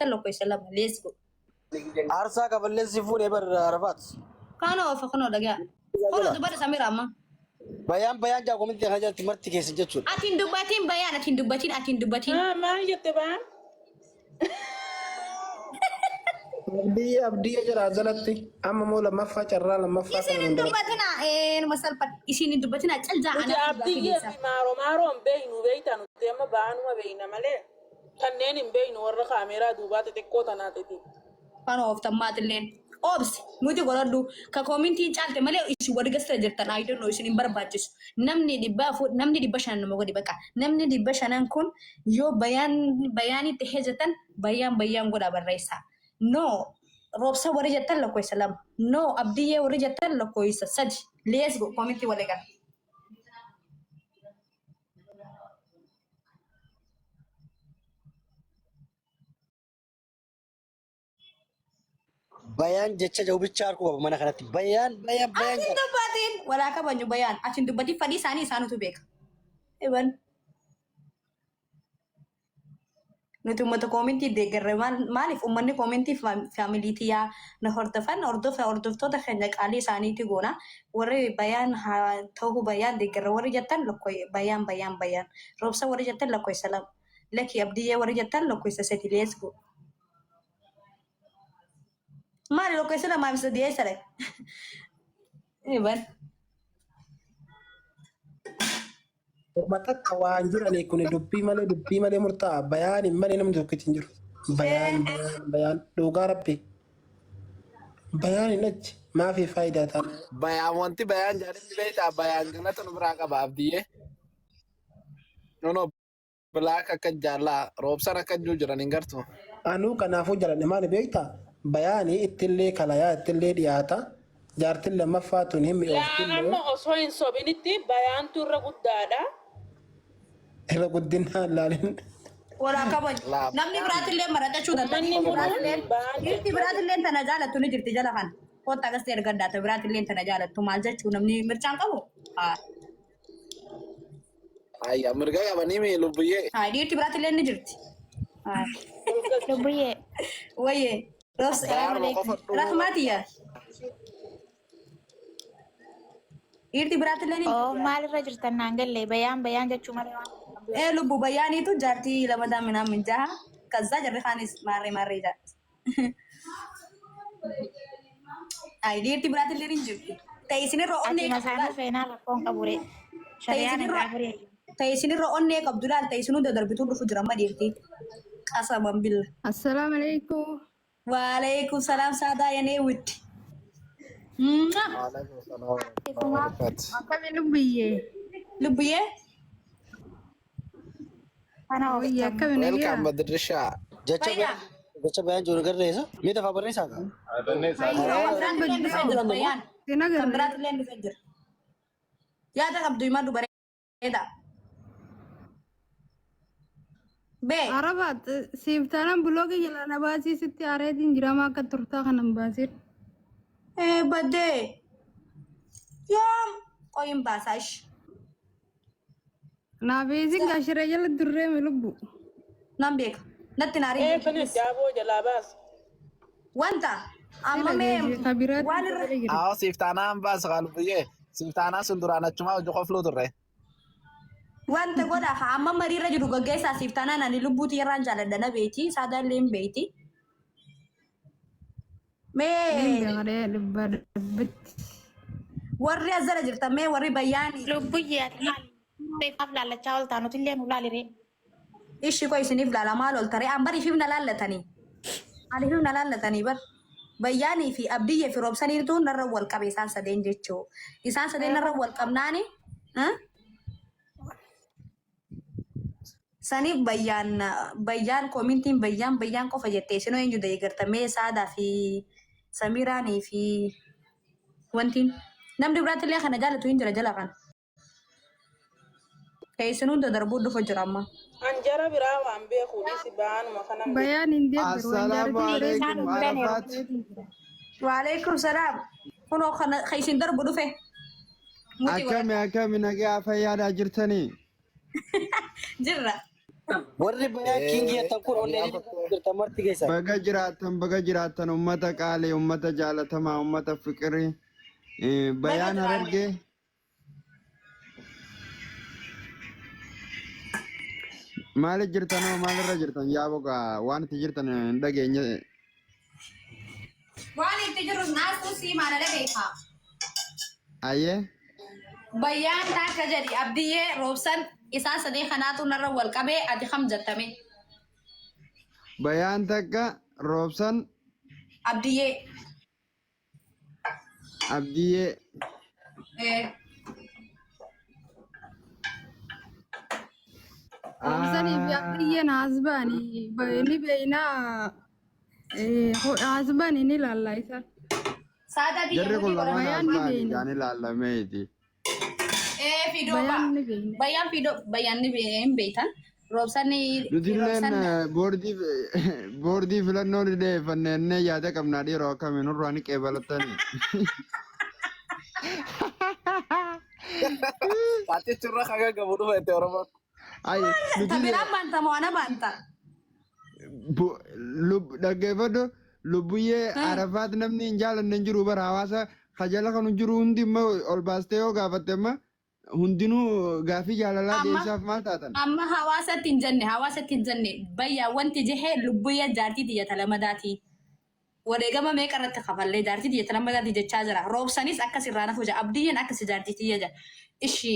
جتلو كويس لا ليسكو أرسا قبل لسيفون يبر عرفات كانوا فكانوا دقا كانوا دبر سمير أما بيان جاكم أنت حاجة تمرتي كيس جتشون أتين دباتين ما يتبع abdi aja razalatti amma mo lamma fa carra lamma fa يسين دباتنا مسألة يسين دباتنا تلجأ أنا عبدي مارو بينو بيتانو تيما بانو بينا مالي كنين بينو ورا كاميرا دوبات تكوتا ناتي كانوا أفتمات اللين أوبس نودي قرادو ككومنتي جالت مالي إيش ورجست جرتنا I don't know إيش نمبر باجس نمني دي باشان نمو دي بكا نمني دي باشان نكون يو بياني تهجتن بيان قدا بالرئيسة no روبسا ورجتن لكوي سلام no أبديه ورجتن لكوي سج ليس جو كومنتي ولا كان بيان جتشا جو بيتشاركوا بمنا خلاتي بيان أتين دباتين ولا كبانيو بيان أتين دباتين فدي سانو تبيك إيوان nuti ummata koomintii deeggarre maaliif ummanni koomintii faamiliitiyaa na hordoftoota keenya qaalii isaaniiti goona warri bayaan ta'uu bayaan deeggarre warri jettan lakkoo bayaan roobsa warri jettan lakkoo salam laki abdiyyee warri jettan lakkoo isa seti leesgo maali lakkoo isa lamaa bisa diyee sare iban mata kawan jirani kun dubbi male murta bayan male nam tokkitin jiru bayan doga rabbi bayan nach ma fi faida ta Bayaan wanti bayaan jadi beeta bayaan kana tanu beraka abdiye no belaka kan jala robsana kan jujuran ingartu anu kanafu jalan mali beita bayani itille kalaya itille diata jartille mafatun himmi لا أما أصوين صوبينتي بيان تورا قدادا ila guddina lalin ولا كبج نمني برات اللي مرات شو ده يرتي برات اللي انت نجالة توني جرتي جالا خان هو تاجس تير قدرت برات اللي انت نجالة تو مالجا شو نمني مرچان كابو ayya merga ya bani mi lubuye يرتي برات اللي نجرتي Lubuye. ويه روس رحمتي يا يرتي برات اللي Oh, maal irra jirtan naan galle bayaan jechuu malee waan. لبو بياني تو جارتي لما دامنا من جها كذا جري خانيس ماري جات اي ديرتي برات اللي رنجرتي تيسيني Ati رؤني masaanuu feenaa rakkoon qabure. Shari'aan irraa bure. تيسيني رؤني عبدالله تيسينو ده دربتو دفو جرما ديرتي قسما بالله السلام عليكم. وعليكم السلام سادا يا نيوت Akkami lubbiyye. لبيه Ana Wayya ooftan. akkami welcome nagaa. badrisha jecha bayaan jiru garreessa miidha fa'aa barreessaa qaba. بيان Sinagar. كبرات اللي نفجر يا ده عبد ما دو بريدا بي Arabaat siiftaanaan bulooga jalaa baasiisitti areetiin jiramaa akka turtaa kanan baasir. بدي يوم قايم باساش Naabeesin gaashiree jala durreeme lubbu. نمبيك نتناري إيه كن جابو جلاباس وانت اما ميم Kabiraatti وان jala jira. aw siftana ambas lubuye siftana sundurana cuma ujo qoflu turre وانت قولا اما مري رجل غغيسا سيفتانا ناني لبوتي يران جالدنا بيتي سادا لين بيتي Niin مي dagaree dhibba dhibbatti. وري ازل جرتا مي وري بياني Lubbuyye ati maal? Beekaaf laallachaa ol taanuti illee nu laalire. ايش كويس نفلا لا مال التري امبري في من لالتني علي في من لالتني بر بياني في ابديه في روبساني تو نرول كبيسان سدين جيتشو إسان سدين نرول كمناني ها سني بيان كومنتين بيان كو فجتي شنو ينجو داي غرتمي سادا في سميراني في وانتين نم دبرات اللي خنا جالتو ينجر جلا كان كي شنو دربو دو فجرما أنجرا برا وان بيخو ديسي بان وخنا Bayaan hin deebbiru. السلام عليكم عرفات وعليكم السلام كنو خيسين دربو دو فيه أكمي نجا فيانا جرتني جرة warri bayaan kiingii tokko ollee jirta marti keessa. baga jiraatan ummata qaalee ummata jaalatamaa ummata fiqirii bayaan argee maal jirtan maalirra jirtan yaa boga waan itti jirtan hin dhageenye. Waan itti jiru naasuu sii maala dhageessa. Ayyee. Bayyaan taaka jadi abdiyyee roobsan isaa sadee kanaatu narra wal qabee ati kam jettame. Bayaan takka roobsan. Abdiyyee. Abdiyyee. roobsanii fi abdiyyeen haasbaanii ni beeynaa haasbaanii ni laallaa isaan. Saada biyya Jarri kun lamaan bayaan ni asbaanii beeyna. jaanii laallameeti. Fidoo Bayaan ni beeyna. bayaan ni beeytan. Roobsanii Nutilleen boordii filannoo dhiyeeffannee yaada qabnaa dhiiroo akkamiin nurraa ni qeebalatanii. Ati curra kaga gabu dhufa itti Oromoo. Tabilaan banta mo'ana banta. Dhaggeeffadhu lubbuyyee arafaat namni hin jaalanne hin jiru bara hawaasa kajala kan jiru hundi immoo ol baastee yoo gaafatte immoo hundinuu gaafii jaalalaa deebisaaf maal taatan? Amma hawaasatti hin jenne bayyaa wanti jehee lubbuyyee jaartii diyyata lamadaati. Wareegama meeqa irratti kafallee jaartii diyyata lamadaati jechaa jira. Roobsanis akkas irraa nafu jira. Abdiyyeen akkas jaartii tiyya jira. Ishi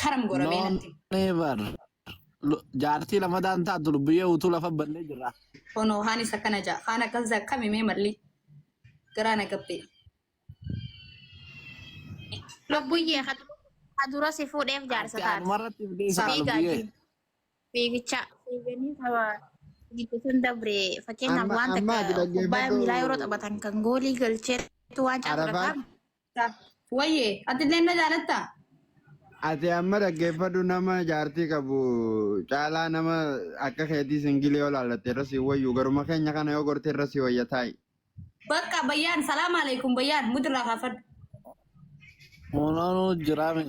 karam goramee natti. Never. Jaartii lamadaan taatu lubbuyyee utuu lafa ballee jira. Ono haan isa kana jaa. Haan akkas akkamimee malli. Garaana gabbee. Lubbuyyee kadura si fuudheef jaarsa taate. Marratti bilisa lubbuyyee. Fiigicha. Fiiganii tapha. Fiigichaan dabree fakkeenyaaf waan Amma ati takka dhaggeeffadhu. kubbaa miilaa yeroo taphatan kan goolii galcheetu waan Arafat. caafuratamu. Wayyee ati illee na jaalattaa? Ati amma dhaggeeffadhu nama jaartii qabu caalaa nama akka keetii singilee yoo laallatte irra si wayyu garuma keenya kana yoo gorte irra si wayya taa'i. Bakka bayyaan salaam alaikum bayyaan mudirraa kaafadhu. Munoonu jiraame.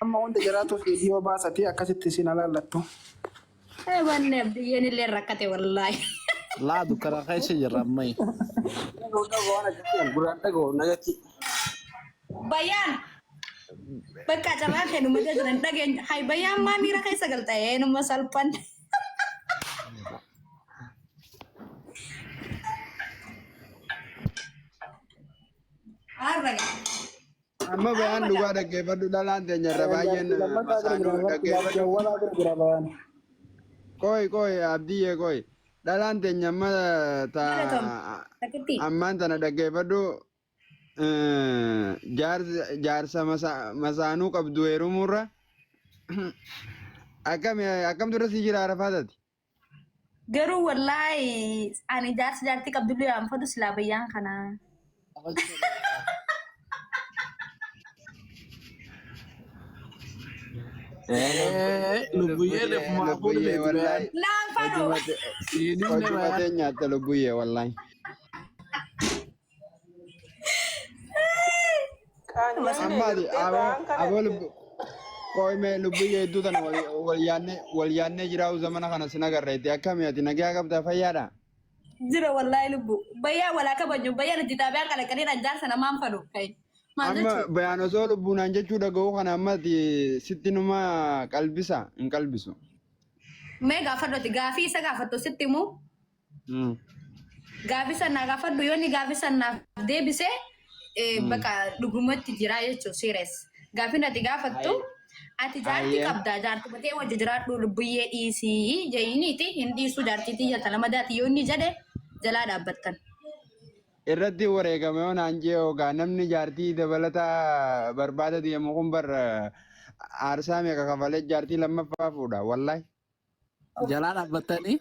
Amma wanta jiraatuuf dhiyoo baasatii akkasitti isin alaallattu. Wanni abdiyyeen illee rakkate wallaahi. Laa dukkana keessa jirra ammai. Guraan dhagoo nagatti. Bayyaan bakka carraa kennu mata jiran dhageenya. Hay bayyaan maan miira keessa galta'ee numa salphan. Arraga. Amma bayaan dhugaa dhaggeeffadhu dhalaan teenya irra baay'een masaanuu dhaggeeffadhu. Walaa gurgura bayaan. Koi abdiyyee koi dhalaan teenya amma Takkitti. ammaan tana dhaggeeffadhu jaarsa masaanuu qabdu heerumurra akkam dura si jira arafaatati. Garuu wallaahi ani jaartii qabdullee waan fadu silaa bayyaan kana. Lubbuyyee lefuma Lubbuyyee wallahi. Naan fadu. Hojii matee nyaatta lubbuyyee wallahi. Ammaati aboo qoyme lubbuyyee hedduu tana wal yaannee jiraatu zamana kana sin agarreetti akkami ati nagaa qabda fayyaadha. Jira wallaahi lubbu. Bayyaa walaa kabaju bayyaan itti taabee qalaqanii jaarsa namaan fadu. Amma bayaan osoo lubbuunaan jechuu dhaga'uu kana ammati sitti numa qalbisa hin qalbisu. Mee gaafadhooti gaafii isa gaafattu sitti immoo gaafii sana gaafadhu yoo inni gaafii sanaaf deebisee bakka dhugumatti jira jechuun sirees. Gaafii ati gaafattu ati jaartii qabda jaartii batee wajji jiraadhu lubbuyyee dhiisii jeeniiti hin dhiisu jaartii tiyyata lamadaati yoo inni jedhe jalaa dhaabbattan. Irratti wareegame yoo naan jee ogaa namni jaartii dabalataa barbaada deemu kun bar aarsaa meeqa kafalee jaartii lammaffaa fuudha wallahi. jalaa dhaabbattanii.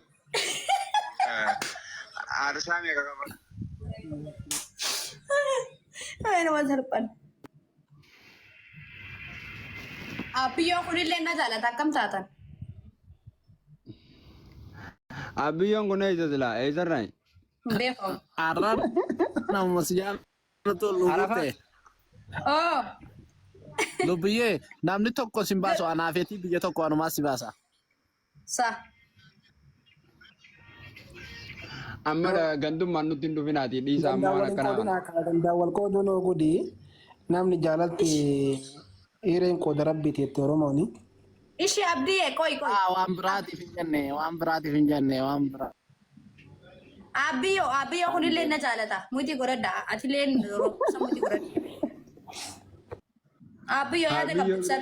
Aarsaa meeqa kafalee. Nama salphan. Abbiyyoo kunillee na jaalata akkam taatan? Abiyyoon kun eessa silaa eessarraayi? Beekamu. Arraan nama si jaallatu lubbute. Oh. Lubbiyyee namni tokko sin baasu anaafeetii biyya tokko anumaa si baasa. Sa. Amma gandummaan nutti hin dhufinaati dhiisa amma waan akkanaa kana. Gandaawwan qooduu noo gudi namni jaalatti hireen qooda rabbiiti jettee Oromooni. Ishi abdii koi. Waan biraatiif hin jenne waan biraatiif hin jenne waan biraa. Abiyyo kunillee na jaalata. Muti godhadha. Atileen muti godhadha. Abiyyo yaada qabsan.